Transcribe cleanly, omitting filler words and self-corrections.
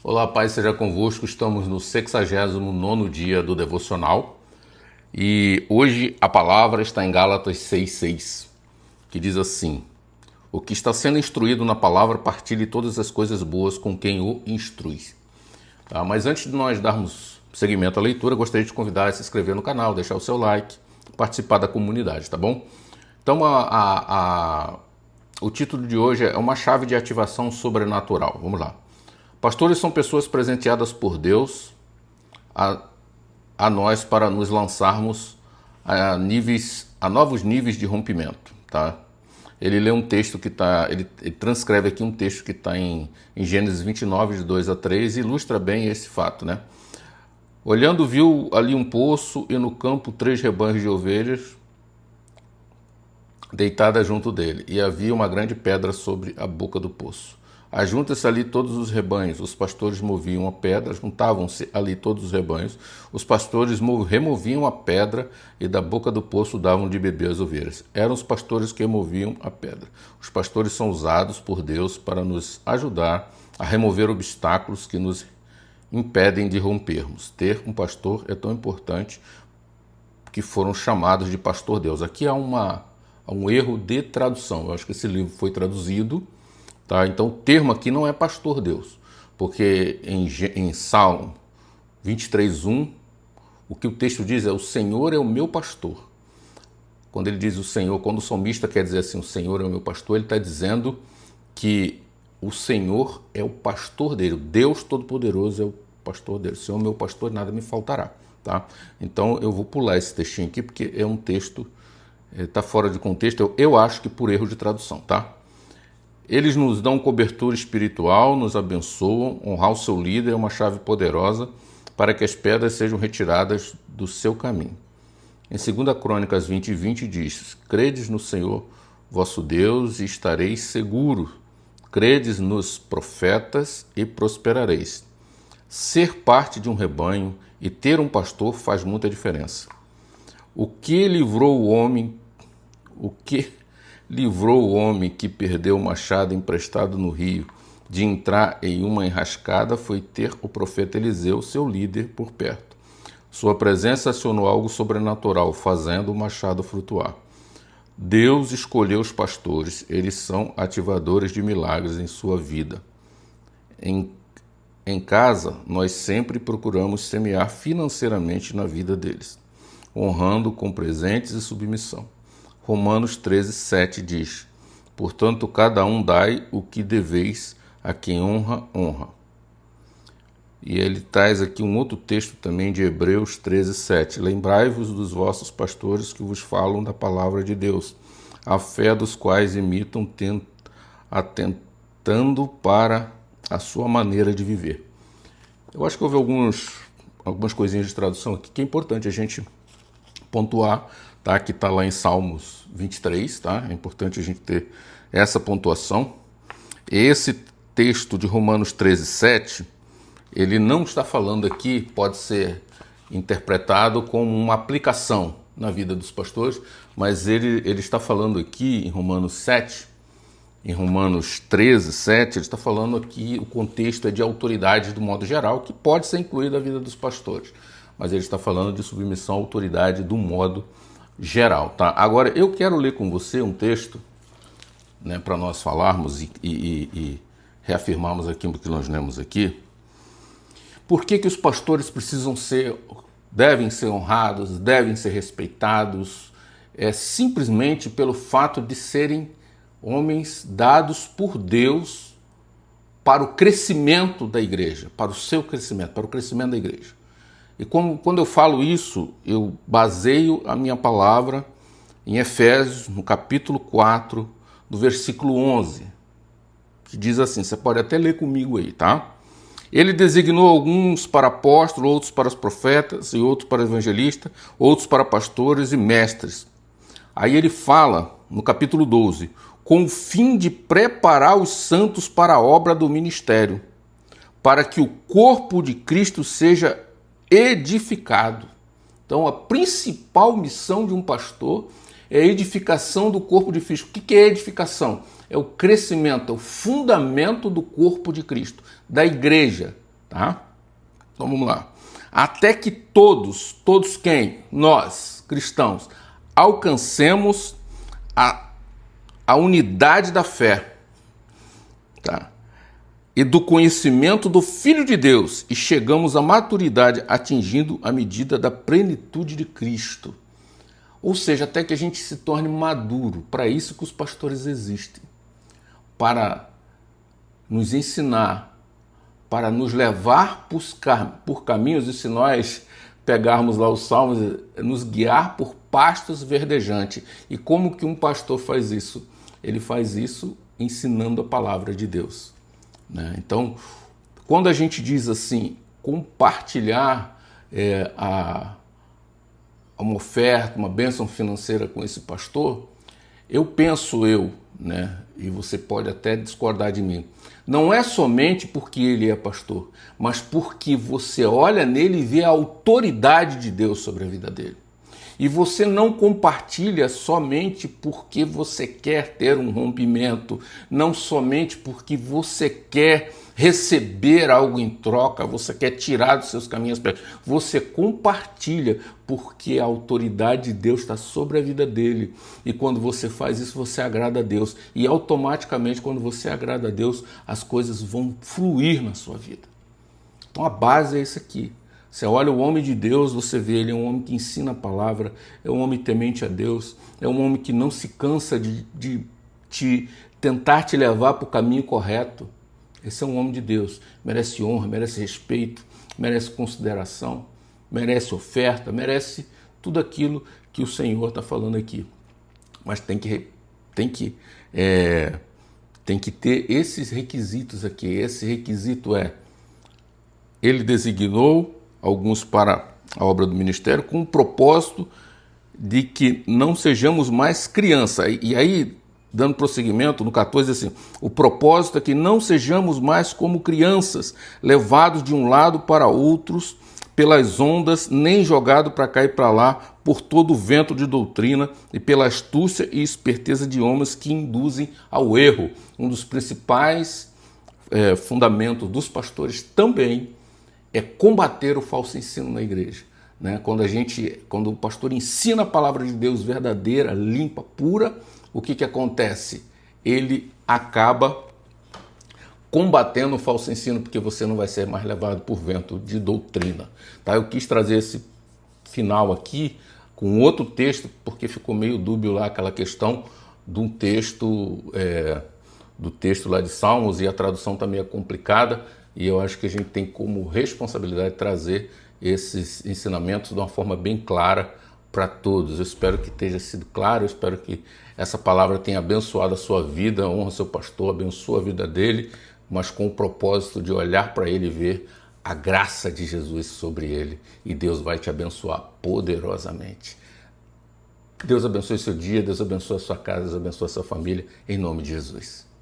Olá, paz seja convosco. Estamos no 69º dia do devocional e hoje a palavra está em Gálatas 6:6, que diz assim: o que está sendo instruído na palavra partilhe todas as coisas boas com quem o instrui. Tá? Mas antes de nós darmos seguimento à leitura, gostaria de te convidar a se inscrever no canal, deixar o seu like, participar da comunidade, tá bom? Então o título de hoje é uma chave de ativação sobrenatural. Vamos lá. Pastores são pessoas presenteadas por Deus a nós para nos lançarmos a novos níveis de rompimento, tá? Ele lê um texto que está, ele transcreve aqui um texto que está em Gênesis 29, de 2 a 3, e ilustra bem esse fato, né? Olhando, viu ali um poço e no campo 3 rebanhos de ovelhas deitadas junto dele, e havia uma grande pedra sobre a boca do poço. Ajunta-se ali todos os rebanhos, os pastores moviam a pedra, juntavam-se ali todos os rebanhos, os pastores removiam a pedra e da boca do poço davam de beber às ovelhas. Eram os pastores que removiam a pedra. Os pastores são usados por Deus para nos ajudar a remover obstáculos que nos impedem de rompermos. Ter um pastor é tão importante que foram chamados de pastor Deus. Aqui há um erro de tradução. Eu acho que esse livro foi traduzido, tá? Então o termo aqui não é pastor Deus, porque em Salmo 23:1, o que o texto diz é: o Senhor é o meu pastor. Quando ele diz o Senhor, quando o salmista quer dizer assim, o Senhor é o meu pastor, ele está dizendo que o Senhor é o pastor dele, o Deus Todo-Poderoso é o pastor dele. O Senhor é o meu pastor, nada me faltará, tá? Então eu vou pular esse textinho aqui, porque é um texto, está fora de contexto, eu acho que por erro de tradução, tá? Eles nos dão cobertura espiritual, nos abençoam. Honrar o seu líder é uma chave poderosa para que as pedras sejam retiradas do seu caminho. Em 2 Crônicas 20:20 diz: credes no Senhor vosso Deus e estareis seguros. Credes nos profetas e prosperareis. Ser parte de um rebanho e ter um pastor faz muita diferença. O que livrou o homem que perdeu o machado emprestado no rio de entrar em uma enrascada foi ter o profeta Eliseu, seu líder, por perto. Sua presença acionou algo sobrenatural, fazendo o machado flutuar. Deus escolheu os pastores, eles são ativadores de milagres em sua vida. Em casa, nós sempre procuramos semear financeiramente na vida deles, honrando com presentes e submissão. Romanos 13:7 diz: portanto, cada um dai o que deveis, a quem honra, honra. E ele traz aqui um outro texto também de Hebreus 13:7. Lembrai-vos dos vossos pastores que vos falam da palavra de Deus, a fé dos quais imitam, atentando para a sua maneira de viver. Eu acho que houve algumas coisinhas de tradução aqui que é importante a gente pontuar, tá? Que está lá em Salmos 23, tá? É importante a gente ter essa pontuação. Esse texto de Romanos 13:7, ele não está falando aqui, pode ser interpretado como uma aplicação na vida dos pastores, mas ele está falando aqui em Romanos 7, em Romanos 13:7, ele está falando aqui, o contexto é de autoridade do modo geral, que pode ser incluída a vida dos pastores, mas ele está falando de submissão à autoridade do modo geral, tá? Agora, eu quero ler com você um texto, né, para nós falarmos e reafirmarmos aquilo que nós lemos aqui. Por que os pastores devem ser honrados, devem ser respeitados? É simplesmente pelo fato de serem homens dados por Deus para o crescimento da igreja, para o seu crescimento, para o crescimento da igreja. E quando eu falo isso, eu baseio a minha palavra em Efésios, no capítulo 4, do versículo 11, que diz assim, você pode até ler comigo aí, tá? Ele designou alguns para apóstolos, outros para os profetas, e outros para evangelistas, outros para pastores e mestres. Aí ele fala, no capítulo 12, com o fim de preparar os santos para a obra do ministério, para que o corpo de Cristo seja edificado. Então, a principal missão de um pastor é a edificação do corpo de Cristo. O que é edificação? É o crescimento, é o fundamento do corpo de Cristo, da igreja, tá? Então vamos lá. Até que todos quem? Nós, cristãos, alcancemos a unidade da fé, tá? E do conhecimento do Filho de Deus, e chegamos à maturidade, atingindo a medida da plenitude de Cristo. Ou seja, até que a gente se torne maduro. Para isso que os pastores existem. Para nos ensinar, para nos levar por caminhos, e se nós pegarmos lá os Salmos, nos guiar por pastos verdejantes. E como que um pastor faz isso? Ele faz isso ensinando a palavra de Deus. Então, quando a gente diz assim, compartilhar uma oferta, uma bênção financeira com esse pastor, eu penso, e você pode até discordar de mim, não é somente porque ele é pastor, mas porque você olha nele e vê a autoridade de Deus sobre a vida dele. E você não compartilha somente porque você quer ter um rompimento, não somente porque você quer receber algo em troca, você quer tirar dos seus caminhos. Você compartilha porque a autoridade de Deus está sobre a vida dele. E quando você faz isso, você agrada a Deus. E automaticamente, quando você agrada a Deus, as coisas vão fluir na sua vida. Então a base é isso aqui. Você olha o homem de Deus, você vê ele é um homem que ensina a palavra, é um homem temente a Deus, é um homem que não se cansa de tentar te levar para o caminho correto. Esse é um homem de Deus, merece honra, merece respeito, merece consideração, merece oferta, merece tudo aquilo que o Senhor está falando aqui. Mas tem que ter esses requisitos aqui. Esse requisito ele designou alguns para a obra do ministério com o propósito de que não sejamos mais criança. E aí, dando prosseguimento, no 14, assim, o propósito é que não sejamos mais como crianças, levados de um lado para outros pelas ondas, nem jogados para cá e para lá por todo o vento de doutrina e pela astúcia e esperteza de homens que induzem ao erro. Um dos principais fundamentos dos pastores também é combater o falso ensino na igreja. Quando o pastor ensina a palavra de Deus verdadeira, limpa, pura, o que acontece? Ele acaba combatendo o falso ensino, porque você não vai ser mais levado por vento de doutrina. Tá? Eu quis trazer esse final aqui com outro texto, porque ficou meio dúbio lá aquela questão de um texto, do texto lá de Salmos, e a tradução também é complicada, e eu acho que a gente tem como responsabilidade trazer esses ensinamentos de uma forma bem clara para todos. Eu espero que tenha sido claro, eu espero que essa palavra tenha abençoado a sua vida, honra seu pastor, abençoa a vida dele, mas com o propósito de olhar para ele e ver a graça de Jesus sobre ele, e Deus vai te abençoar poderosamente. Deus abençoe seu dia, Deus abençoe a sua casa, Deus abençoe a sua família, em nome de Jesus.